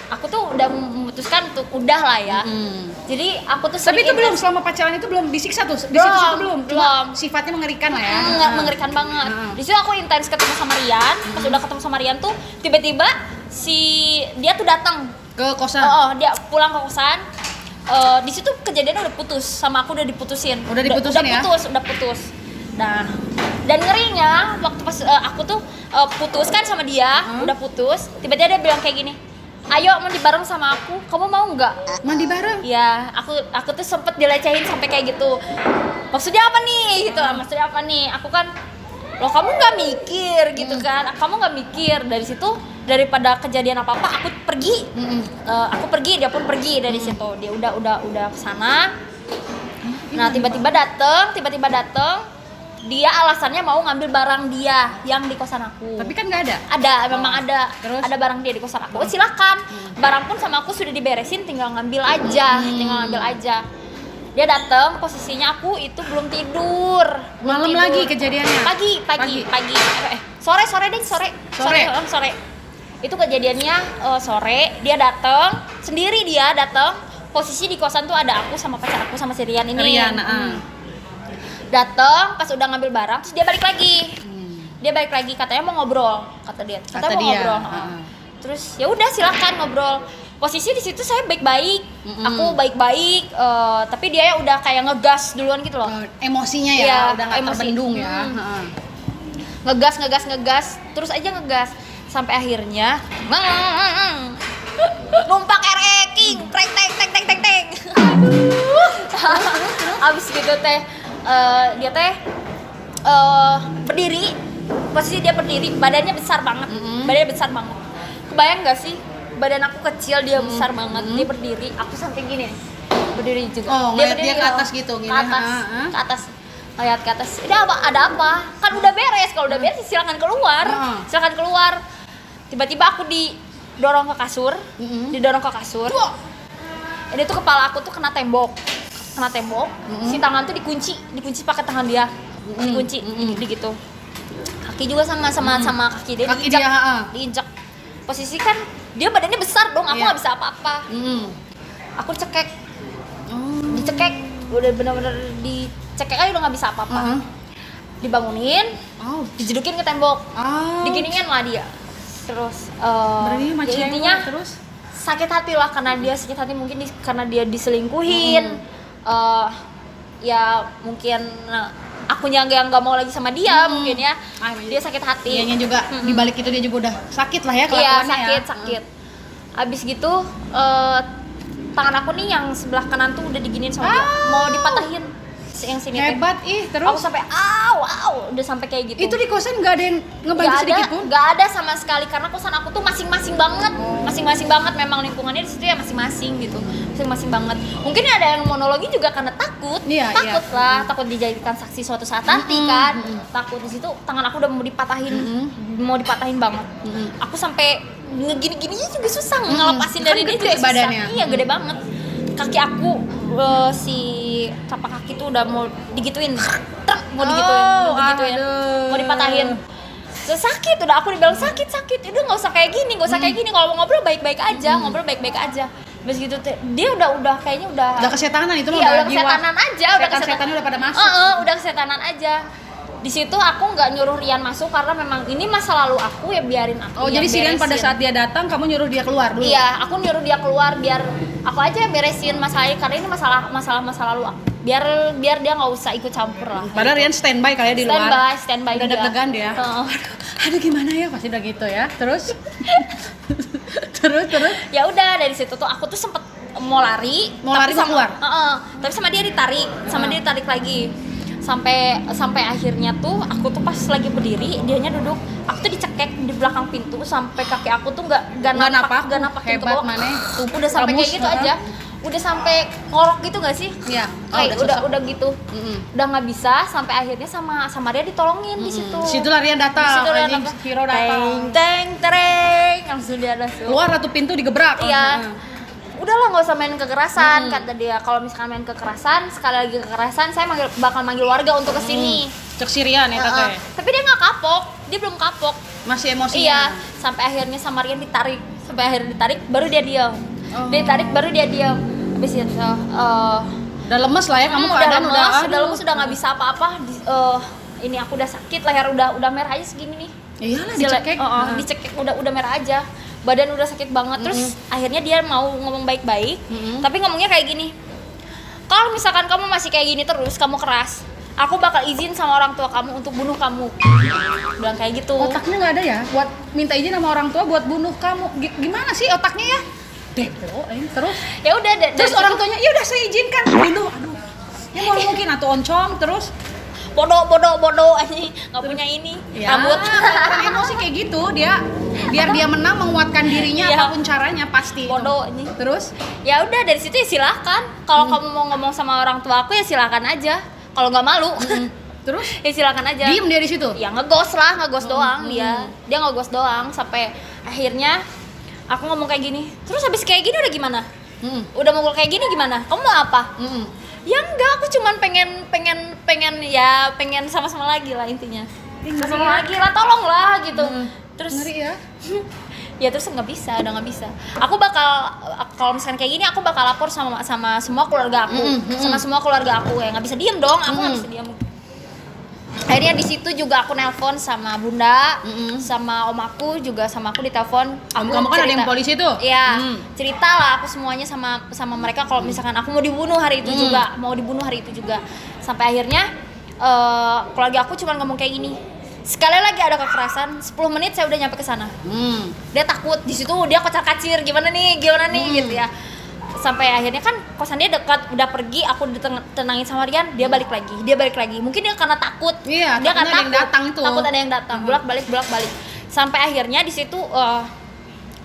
aku tuh udah memutuskan untuk udah lah ya. Jadi aku tuh Tapi itu sering belum, selama pacaran itu belum disiksa tuh? Di Belum, situ belum? Cuma belum. sifatnya mengerikan lah ya? nggak mengerikan banget. Di situ aku intens ketemu sama Rian. Pas udah ketemu sama Rian tuh tiba-tiba dia tuh datang. Ke kosan? Dia pulang ke kosan. Di situ kejadiannya udah putus, sama aku udah diputusin. Udah diputusin ya? Udah putus. Nah, dan ngerinya waktu pas aku tuh putus kan sama dia, udah putus. Tiba-tiba dia bilang kayak gini, ayo mandi bareng sama aku, kamu mau nggak? Mandi bareng? Ya, aku tuh sempet dilecehin sampai kayak gitu. Maksudnya apa nih? Gitu. Maksudnya apa nih? Aku kan, loh kamu nggak mikir gitu kan? Kamu nggak mikir. Dari situ, daripada kejadian apa aku pergi. Aku pergi, dia pun pergi dari situ. Dia udah kesana. Nah tiba-tiba dateng. Dia alasannya mau ngambil barang dia yang di kosan aku. Tapi kan nggak ada? Ada, memang ada. Terus? Ada barang dia di kosan aku. Silakan. Barang pun sama aku sudah diberesin, tinggal ngambil aja. Dia datang, posisinya aku itu belum tidur. Malam tidur. lagi kejadiannya? Pagi. Sore. Itu kejadiannya sore. Dia datang sendiri, posisi di kosan tuh ada aku sama pacar aku sama si Rian ini. Datang pas udah ngambil barang, terus dia balik lagi. Katanya mau ngobrol, kata dia. Katanya mau ngobrol. Terus ya udah silakan ngobrol. Posisi di situ saya baik-baik, aku baik-baik, tapi dia ya udah kayak ngegas duluan gitu loh. Emosinya ya, Iya, udah nggak emosi. terbendung ya. Ngegas, terus aja ngegas. Sampai akhirnya numpak king, teng. Abis gitu teh, dia teh berdiri, posisi dia berdiri, badannya besar banget. Kebayang gak sih, badan aku kecil, dia besar banget. Dia berdiri, aku samping gini, berdiri juga. Dia ke atas gitu, gini. Ke atas. Lihat ke atas. Ada apa? Kan udah beres. Kalau udah beres silakan keluar. Tiba-tiba aku didorong ke kasur. Ini tuh kepala aku tuh kena tembok. Si tangan tuh dikunci pakai tangan dia. Dikunci gitu. Kaki juga sama kaki dia. Diinjak. Posisi kan dia badannya besar dong, aku nggak bisa apa-apa. Aku dicekek. Udah bener-bener dicekek aja udah nggak bisa apa-apa. Dibangunin, dijedukin ke tembok, diginiin lah dia. Terus ya intinya terus sakit hati lah, karena dia sakit hati mungkin karena dia diselingkuhin. Ya mungkin akunya nggak mau lagi sama dia, mungkin ya. Dia sakit hati. Dianya juga dibalik itu dia juga udah sakit lah ya Iya, kelakuannya. sakit. Abis gitu tangan aku nih yang sebelah kanan tuh udah diginiin sama dia, mau dipatahin yang sini. Hebat Aku terus sampai udah sampai kayak gitu. itu di kosan nggak ada yang ngebantu sedikit pun? Nggak ada sama sekali, karena kosan aku tuh masing-masing banget. Masing-masing banget, memang lingkungannya di situ ya masing-masing gitu. Masing-masing banget. Mungkin ada yang monologi juga karena takut. Takut dijadikan saksi suatu saat nanti kan. Takut. Di situ tangan aku udah mau dipatahin banget. Aku sampai ngegini-gini juga susah ngelepasin dari dia juga susah. Badannya. Iya, gede banget. Kaki aku si tapak kaki tuh udah mau digituin. Mau digituin. Mau dipatahin. Terus sakit, udah aku dibilang sakit. Udah nggak usah kayak gini. Kalau mau ngobrol baik-baik aja, Terus gitu dia udah kayaknya udah kesetanan itu loh. Iya, udah kesetanan aja, setannya udah pada masuk. Udah kesetanan aja. Di situ aku nggak nyuruh Rian masuk karena memang ini masa lalu aku, ya biarin aku. Jadi si Rian pada saat dia datang kamu nyuruh dia keluar dulu? Iya, aku nyuruh dia keluar biar aku aja yang beresin masalahnya, karena ini masalah masa lalu aku. Biar dia nggak usah ikut campur lah. Padahal Rian standby kali ya di luar. Standby udah dia. deg-degan dia. Aduh gimana ya, pasti udah gitu ya. Terus terus ya udah, dari situ tuh aku tuh sempet mau lari keluar. Tapi sama dia ditarik, dia ditarik lagi. Sampai akhirnya tuh aku tuh pas lagi berdiri, dianya duduk, aku tuh dicekek di belakang pintu sampai kaki aku tuh nggak napak pintu hebat bawah. Maneh. Udah sampai kayak gitu aja. Udah sampai ngorok gitu nggak sih? Iya. Udah gitu. Udah nggak bisa, sampai akhirnya sama dia ditolongin di situ. Di situ Rian datang. Hero datang. Teng, langsung dia langsung. Keluar satu pintu digebrak. Iya. Udahlah nggak usah main kekerasan, kata dia. Kalau misalkan main kekerasan, sekali lagi kekerasan, saya bakal manggil warga untuk kesini. Cek si Rian ya katanya. Tapi dia nggak kapok, dia belum kapok. Masih emosi. Iya, sampai akhirnya sama Rian ditarik sampai akhirnya ditarik baru dia diam. Ditarik baru dia diam. Habis itu Udah lemes lah ya kamu udah keadaan lemes, udah nggak bisa apa-apa. Ini aku udah sakit, leher udah merah aja segini nih. Iyalah dicekek. Dicekek udah merah aja. Badan udah sakit banget. Terus akhirnya dia mau ngomong baik-baik, tapi ngomongnya kayak gini. Kalau misalkan kamu masih kayak gini terus, kamu keras, aku bakal izin sama orang tua kamu untuk bunuh kamu. Bilang kayak gitu. Otaknya nggak ada ya buat minta izin sama orang tua buat bunuh kamu. Gimana sih otaknya ya? Depo, terus? Ya udah. Terus orang tuanya, ya udah saya izinkan bunuh. Aduh, ya mau mungkin atau oncom terus. Bodoh anjing, nggak punya ini Ya, rambut. orang emosi kayak gitu dia biar dia menang menguatkan dirinya Iya. apapun caranya pasti. Bodoh anjing. Terus? Ya udah dari situ ya silakan. Kalau kamu mau ngomong sama orang tua aku ya silakan aja. Kalau nggak malu, Terus? ya silakan aja. Diem dia di situ. Ya ngegos doang dia ngegos doang sampai akhirnya aku ngomong kayak gini. Terus habis kayak gini udah gimana? Udah mukul kayak gini gimana? Kamu mau apa? Ya enggak, aku cuman pengen sama-sama lagi lah intinya. Sama-sama lagi lah, tolong lah gitu. Terus Ngeri ya. ya terus nggak bisa, udah nggak bisa. Aku bakal kalau misalkan kayak gini aku bakal lapor sama semua keluarga aku, sama semua keluarga aku ya nggak bisa diem dong, aku nggak bisa diem. Akhirnya di situ juga aku nelpon sama bunda, sama om aku juga sama aku ditelepon. Kamu kan ada yang polisi tuh? Iya, cerita lah aku semuanya sama mereka kalau misalkan aku mau dibunuh hari itu juga, sampai akhirnya keluarga aku cuma ngomong kayak gini. Sekali lagi ada kekerasan, 10 menit saya udah nyampe ke sana. Dia takut di situ, dia kocar-kacir gimana nih gitu ya. Sampai akhirnya kan kosan dia dekat, udah pergi, aku ditenangin sama Rian, dia balik lagi. Mungkin dia karena takut. Iya, dia kan takutnya ada yang datang tuh. Takut ada yang datang. Bolak-balik. Sampai akhirnya di situ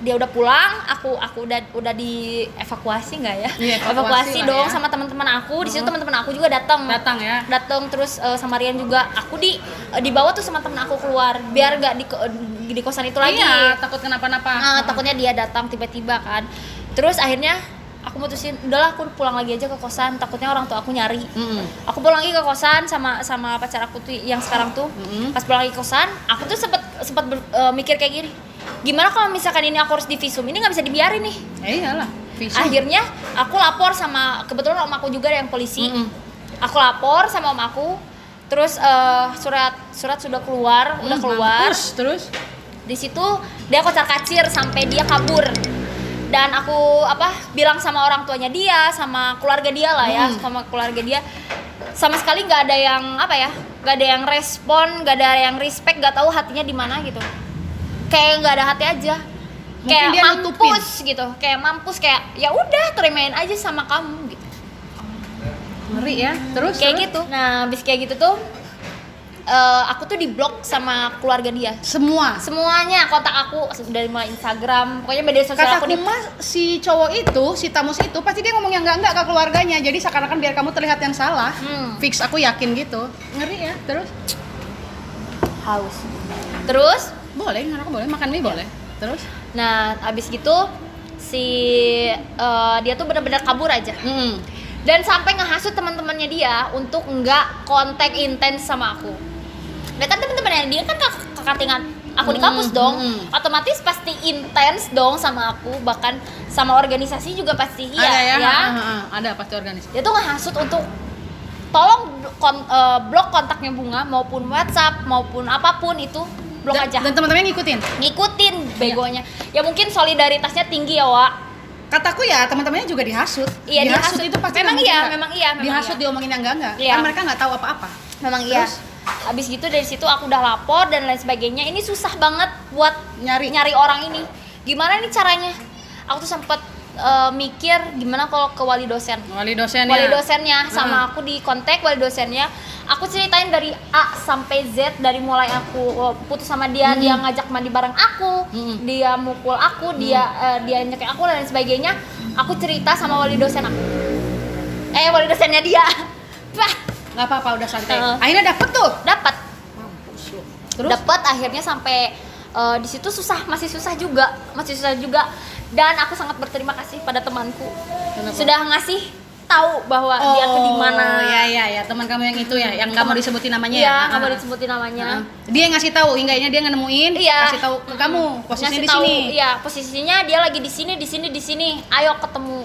dia udah pulang, aku udah dievakuasi nggak ya? Iya, evakuasi lah dong ya. sama teman-teman aku. Di situ teman-teman aku juga datang Ya. terus sama Rian juga. Aku dibawa tuh sama temen aku keluar biar nggak di kosan itu lagi. Iya, takut kenapa-napa. Takutnya dia datang tiba-tiba kan. Terus akhirnya aku mutusin udahlah aku pulang lagi aja ke kosan, takutnya orang tua aku nyari. Aku pulang lagi ke kosan sama pacar aku tuh yang sekarang tuh. Pas pulang lagi ke kosan, aku tuh sempat mikir kayak gini. Gimana kalau misalkan ini aku harus divisum? Ini nggak bisa dibiarin nih. Iyalah. Visum. Akhirnya aku lapor sama, kebetulan om aku juga ada yang polisi. Aku lapor sama om aku. Terus surat sudah keluar, udah keluar. Terus Di situ dia kocar-kacir sampai dia kabur. Dan aku bilang sama orang tuanya dia, sama keluarga dia lah ya, sama keluarga dia. Sama sekali nggak ada yang nggak ada yang respon, nggak ada yang respect, nggak tahu hatinya di mana gitu. Kayak nggak ada hati aja. Mungkin Kayak dia mampus gitu, kayak ya udah terimain aja sama kamu gitu. ngeri ya. Terus Kayak gitu. Nah, habis kayak gitu tuh aku tuh diblok sama keluarga dia. Semuanya kontak aku dari mulai Instagram, pokoknya media sosial aku Kataku mah si cowok itu, si Tamus itu pasti dia ngomong yang enggak ke keluarganya. Jadi seakan-akan biar kamu terlihat yang salah. Fix aku yakin gitu. Ngeri ya. Terus haus. Terus boleh, ngerokok boleh, makan mie boleh. Terus nah, abis gitu si dia tuh benar-benar kabur aja. Dan sampai ngehasut teman-temannya dia untuk nggak kontak intens sama aku. Dan kan teman-temannya dia kan kakak tingkat aku di kampus dong, otomatis pasti intens dong sama aku, bahkan sama organisasi juga pasti iya ya. Ada pasti organisasi. Dia tuh ngehasut untuk tolong blok kontaknya Bunga maupun WhatsApp maupun apapun itu blok aja. Dan teman-temannya Ngikutin begonya. Ya mungkin solidaritasnya tinggi ya, Wak. Kataku ya teman-temannya juga dihasut. Iya, dihasut itu pasti memang nggak iya, memang dihasut iya. diomongin yang enggak. Iya. Kan mereka nggak tahu apa-apa. Memang iya. Habis gitu dari situ aku udah lapor dan lain sebagainya. Ini susah banget buat nyari orang ini. Gimana nih caranya? Aku tuh sempet mikir gimana kalau ke wali dosennya sama aku di kontak wali dosennya. Aku ceritain dari A sampai Z, dari mulai aku putus sama dia, dia ngajak mandi bareng aku, dia mukul aku, dia nyekek aku dan lain sebagainya. Aku cerita sama wali dosen aku. Wali dosennya dia. Nggak apa-apa, udah santai. Akhirnya dapat. Terus dapat akhirnya sampai di situ masih susah juga. Dan aku sangat berterima kasih pada temanku. Kenapa? Sudah ngasih tahu bahwa dia tuh di mana. Oh ya, teman kamu yang itu ya, yang nggak mau disebutin namanya ya. Iya, nggak mau disebutin namanya. Dia yang ngasih tahu, hingga ini dia nemuin, Iya. kasih tahu ke kamu posisinya Ngasih di tahu, sini. Iya, posisinya dia lagi di sini. Ayo ketemu,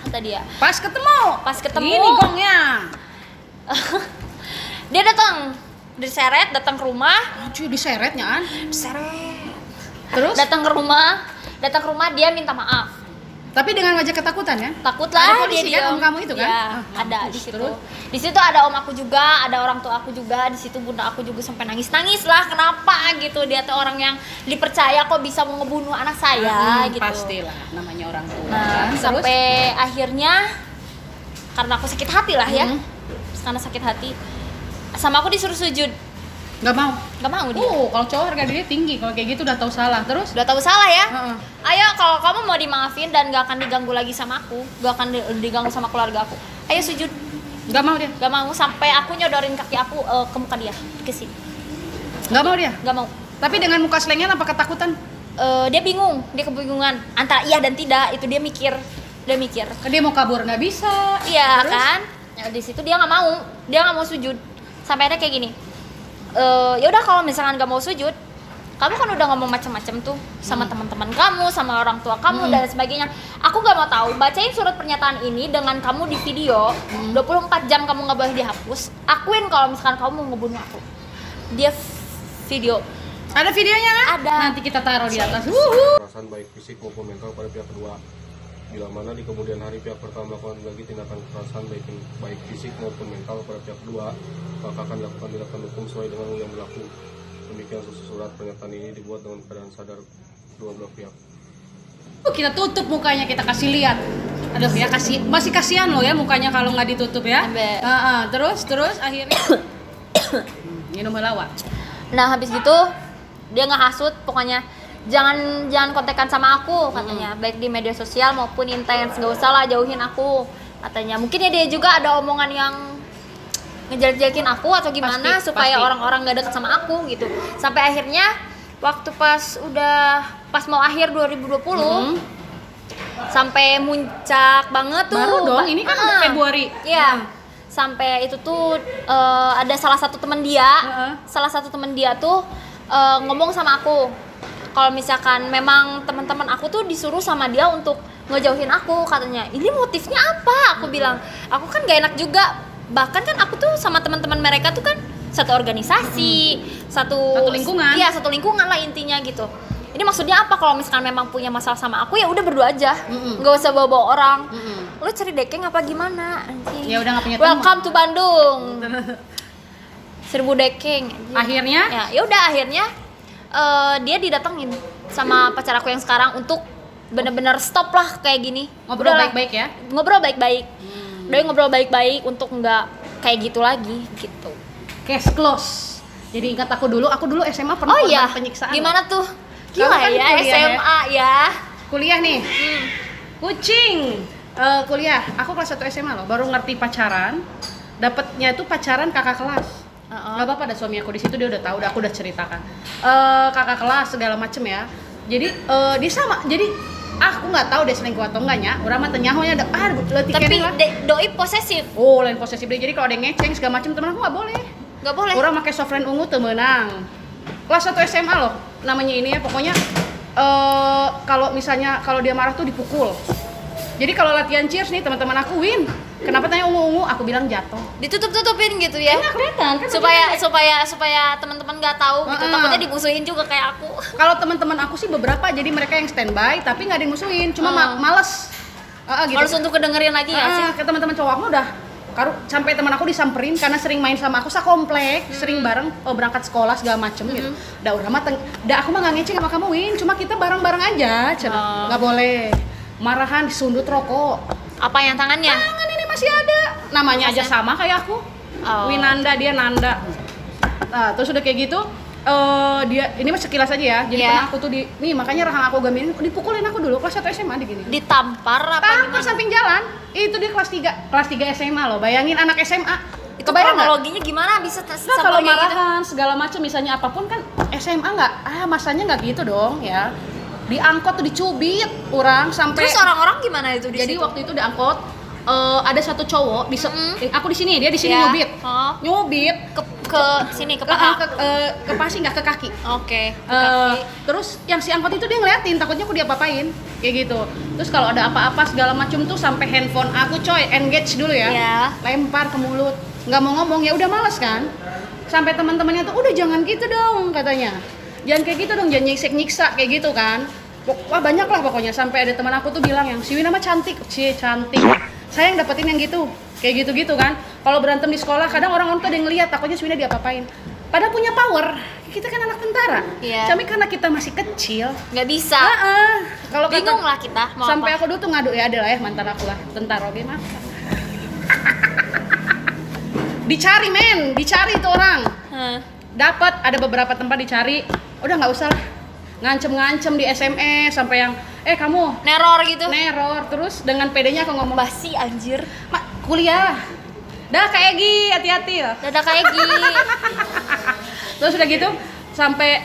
kata dia. Pas ketemu. Ini gongnya. Dia datang, diseret, datang ke rumah. Cuy, diseretnya an. Diseret. Terus? Datang ke rumah dia minta maaf. Tapi dengan wajah ketakutan ya? Takut lah ada polisi dia kan, diem. om kamu itu kan? Ya, ada di situ. Di situ ada om aku juga, ada orang tua aku juga, di situ bunda aku juga sampai nangis lah. Kenapa gitu? Dia tuh orang yang dipercaya kok bisa mau ngebunuh anak saya gitu. Pastilah, namanya orang tua. Nah, Terus? sampai akhirnya karena aku sakit hati lah ya. Karena sakit hati sama aku disuruh sujud. Nggak mau? Nggak mau dia. Kalau cowok harga diri tinggi, kalau kayak gitu udah tahu salah. Terus? Udah tahu salah ya. Heeh. Ayo kalau kamu mau dimaafin dan gak akan diganggu lagi sama aku, gak akan diganggu sama keluarga aku. Ayo sujud. Nggak mau dia? Gak mau sampai aku nyodorin kaki aku ke muka dia, ke sini. Nggak mau dia? Gak mau. Tapi dengan muka selengean apa ketakutan? Dia bingung, dia kebingungan antara iya dan tidak. Itu dia mikir. Dia mau kabur nggak bisa. Iya. Terus? Kan? Nah, di situ dia nggak mau sujud. Sampai ada kayak gini. Ya udah kalau misalkan gak mau sujud, kamu kan udah ngomong macam-macam tuh sama teman-teman kamu, sama orang tua kamu dan sebagainya. Aku gak mau tahu. Bacain surat pernyataan ini dengan kamu di video. 24 jam kamu nggak boleh dihapus. Akuin kalau misalkan kamu mau ngebunuh aku. Dia video. Ada videonya kan? Ada. Nanti kita taruh di atas. Kekerasan baik fisik maupun mental pada pihak kedua. Bila mana di kemudian hari pihak pertama melakukan lagi tindakan kekerasan baik fisik maupun mental pada pihak kedua, maka akan dilakukan tindakan hukum sesuai dengan yang berlaku. Demikian surat pernyataan ini dibuat dengan keadaan sadar dua belah pihak. Kita tutup mukanya, kita kasih lihat. Aduh ya, masih kasihan loh ya mukanya kalau nggak ditutup ya. Terus akhirnya minum melawat. Nah habis gitu dia ngehasut, pokoknya jangan kontekan sama aku katanya, baik di media sosial maupun intens, nggak usah lah jauhin aku katanya. Mungkin ya dia juga ada omongan yang ngejelek-jelekin aku atau gimana supaya orang-orang gak deket sama aku gitu. Sampai akhirnya waktu pas mau akhir 2020 sampai muncak banget tuh. Baru dong, ini kan udah Februari. Iya. Sampai itu tuh ada salah satu teman dia tuh ngomong sama aku kalau misalkan memang teman-teman aku tuh disuruh sama dia untuk ngejauhin aku katanya. Ini motifnya apa? Aku bilang, aku kan gak enak juga. Bahkan kan aku tuh sama teman-teman mereka tuh kan satu organisasi, satu lingkungan. Iya, satu lingkungan lah intinya gitu. Ini maksudnya apa? Kalau misalkan memang punya masalah sama aku ya udah berdua aja. Nggak usah bawa-bawa orang. Lu cari dekeng apa gimana? Ya udah nggak punya teman. Welcome to Bandung. 1000 dekeng. Akhirnya? Ya udah akhirnya dia didatengin sama pacar aku yang sekarang untuk bener-bener stop lah kayak gini. Ngobrol baik-baik ya? Ngobrol baik-baik. Udah ngobrol baik-baik untuk nggak kayak gitu lagi gitu. Case close. Jadi ingat aku dulu SMA pernah korban penyiksaan. Gimana tuh? Kamu Gila kan ya kuliah SMA ya. Kuliah nih. Kucing. Kuliah. Aku kelas 1 SMA loh, baru ngerti pacaran. Dapatnya itu pacaran kakak kelas. Gak apa-apa, ada suami aku di situ, dia udah tahu, aku udah ceritakan. Kakak kelas segala macem ya. Jadi dia sama. Jadi aku nggak tahu dia selingkuh atau enggaknya. Orang mah tenyahonya Tapi doi posesif. Oh, lain posesif deh. Jadi kalau ada yang ngeceng segala macem, temen aku nggak boleh. Nggak boleh. Orang pakai softline ungu temenang. Kelas 1 SMA loh, namanya ini ya. Pokoknya kalau misalnya kalau dia marah tuh dipukul. Jadi kalau latihan cheers nih teman-teman aku win. Kenapa tanya ungu-ungu? Aku bilang jatuh. Ditutup-tutupin gitu ya. Nggak kelihatan kan? Supaya teman-teman nggak tahu gitu. Takutnya dimusuhin juga kayak aku. Kalau teman-teman aku sih beberapa, jadi mereka yang standby tapi nggak ada yang musuhin, cuma males. Gitu. Harus untuk kedengerin lagi ya sih. Ke teman-teman cowok aku udah sampai teman aku disamperin karena sering main sama aku sakomplek, sering bareng berangkat sekolah segala macem gitu. Aku mah nggak ngeceng sama kamu Win, cuma kita bareng-bareng aja, nggak boleh. Marahan disundut rokok. Apa yang tangannya? Tangan ini masih ada. Namanya aja sama kayak aku. Winanda, dia Nanda. Nah, terus udah kayak gitu, dia ini mah sekilas aja ya. Jadi pernah aku tuh nih makanya rahang aku gamin dipukulin aku dulu kelas 1 SMA digini. Ditampar apa Tampar samping jalan. Itu dia kelas 3 SMA loh. Bayangin anak SMA. Itu kronologinya gimana bisa Kalau marahan segala macam misalnya apapun kan SMA masanya nggak gitu dong ya. Di angkot tuh dicubit orang sampai. Terus orang-orang gimana itu di Jadi situ? waktu itu di angkot ada satu cowok aku di sini, dia di sini nyubit. Nyubit ke sini ke paha. Ke pasi nggak ke kaki. Oke. Terus yang si angkot itu dia ngeliatin, takutnya aku diapa-apain kayak gitu. Terus kalau ada apa-apa segala macam tuh sampai handphone aku coy engage dulu ya. Iya. Lempar ke mulut, nggak mau ngomong, ya udah males kan. Sampai teman-temannya tuh udah jangan gitu dong katanya. Jangan kayak gitu dong, jangan nyiksa kayak gitu kan. Wah banyak lah pokoknya, sampai ada teman aku tuh bilang yang si Wina mah cantik, cantik. Saya yang dapetin yang gitu, kayak gitu kan. Kalau berantem di sekolah kadang orang-orang tuh ada yang ngeliat, takutnya si Wina diapa-apain. Padahal punya power, kita kan anak tentara. Iya. Tapi karena kita masih kecil, Nggak bisa. Kalau Bingung lah kita mau sampai apa. aku dulu tuh ngadu ya adalah ya mantan aku lah, tentara oke maaf. Dicari dicari tuh orang. Dapat ada beberapa tempat dicari, udah nggak usah lah. Ngancem di SMS sampai yang kamu Neror gitu. neror. Terus dengan pedenya aku ngomong, Basi anjir. kuliah dah kayak Egi, hati-hati ya. Dadah kayak gini. Terus udah gitu sampai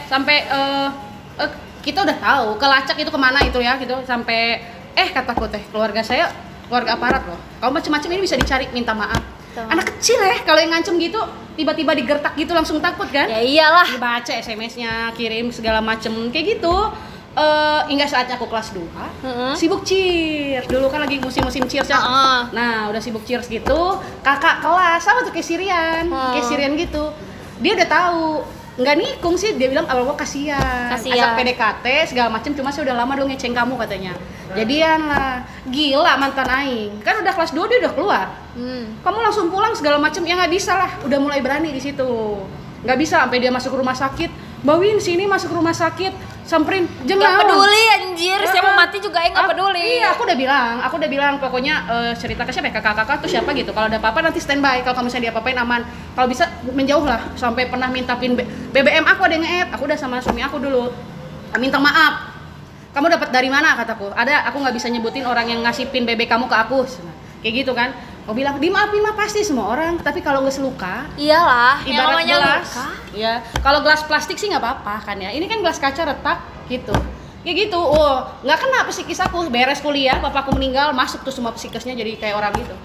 kita udah tahu kelacak itu kemana itu ya gitu, sampai kataku teh keluarga saya keluarga aparat loh, kalau macam-macam ini bisa dicari, minta maaf. Anak kecil kalau yang ngancem gitu tiba-tiba digertak gitu langsung takut kan. Ya iyalah. Dibaca SMS-nya, kirim segala macem kayak gitu. Hingga saatnya aku kelas 2 sibuk cheers, dulu kan lagi musim-musim cheers ya. Nah udah sibuk cheers gitu, kakak kelas sama tuh kayak Sirian gitu, dia udah tahu. Nggak nikung sih, dia bilang awal-awal kasihan. Ajak PDKT segala macem, cuma saya udah lama dong ngeceng kamu katanya. Jadian lah, gila mantan aing. Kan udah kelas 2 dia udah keluar. Kamu langsung pulang segala macem, ya nggak bisa lah. Udah mulai berani di situ. Nggak bisa sampai dia masuk rumah sakit. Mbak Win sini masuk rumah sakit, samperin. Nggak peduli anjir, siapa mau mati juga nggak peduli. Iya, aku udah bilang pokoknya cerita ke siapa ya, kakak tuh siapa gitu. Kalau ada apa-apa nanti standby. Kalau kamu misalnya diapa-apain aman. Kalau bisa menjauh lah. Sampai pernah minta pin BBM aku ada yang nge-add. Aku udah sama suami aku dulu. Minta maaf. Kamu dapat dari mana kataku? Ada, aku nggak bisa nyebutin orang yang ngasih pin BB kamu ke aku. Kayak gitu kan. Aku bilang dimaafin mah pasti semua orang, tapi kalau nggak seluka, iyalah, yang ibarat namanya gelas, luka. ya kalau gelas plastik sih nggak apa-apa kan ya. Ini kan gelas kaca retak gitu, ya gitu. Nggak kena psikis aku. Beres kuliah, bapakku meninggal, masuk tuh semua psikisnya jadi kayak orang gitu.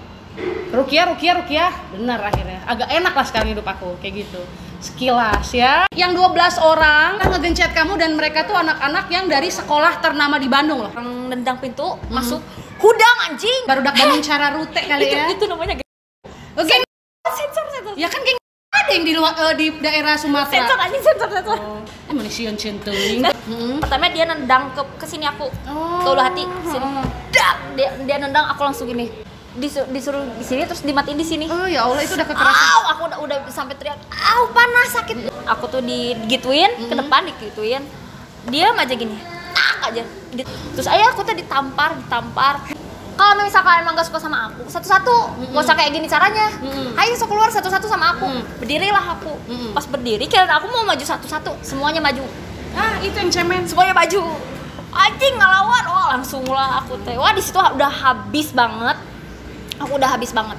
Rukiah, bener akhirnya. Agak enak lah sekarang hidup aku kayak gitu. Sekilas ya. Yang 12 orang ngegencet kamu dan mereka tuh anak-anak yang dari sekolah ternama di Bandung loh. Orang nendang pintu, masuk hudang anjing. Barudak Bandung cara rute kali ya. Itu namanya Oke. sensor. Ya kan geng ada yang di luar di daerah Sumatera. Sensor anjing, sensor. Malaysian centuring. Pertama dia nendang ke sini aku. Ke ulu hati sini. Dak, dia nendang aku langsung gini. Disuruh di sini terus dimatiin di sini. Oh ya Allah, itu udah kekerasan. Aku udah sampai teriak, panas sakit. Aku tuh digituin ke depan, digituin. Dia aja gini. Tak aja. Terus aku tuh ditampar. Kalau misalkan emang gak suka sama aku, satu-satu, gak usah kayak gini caranya. Ayo sok keluar satu-satu sama aku. Berdirilah aku. Pas berdiri, kira aku mau maju satu-satu, semuanya maju. Itu yang cemen. Semuanya maju. Anjing ngelawan, langsung lah aku teh. Wah di situ udah habis banget. Aku udah habis banget.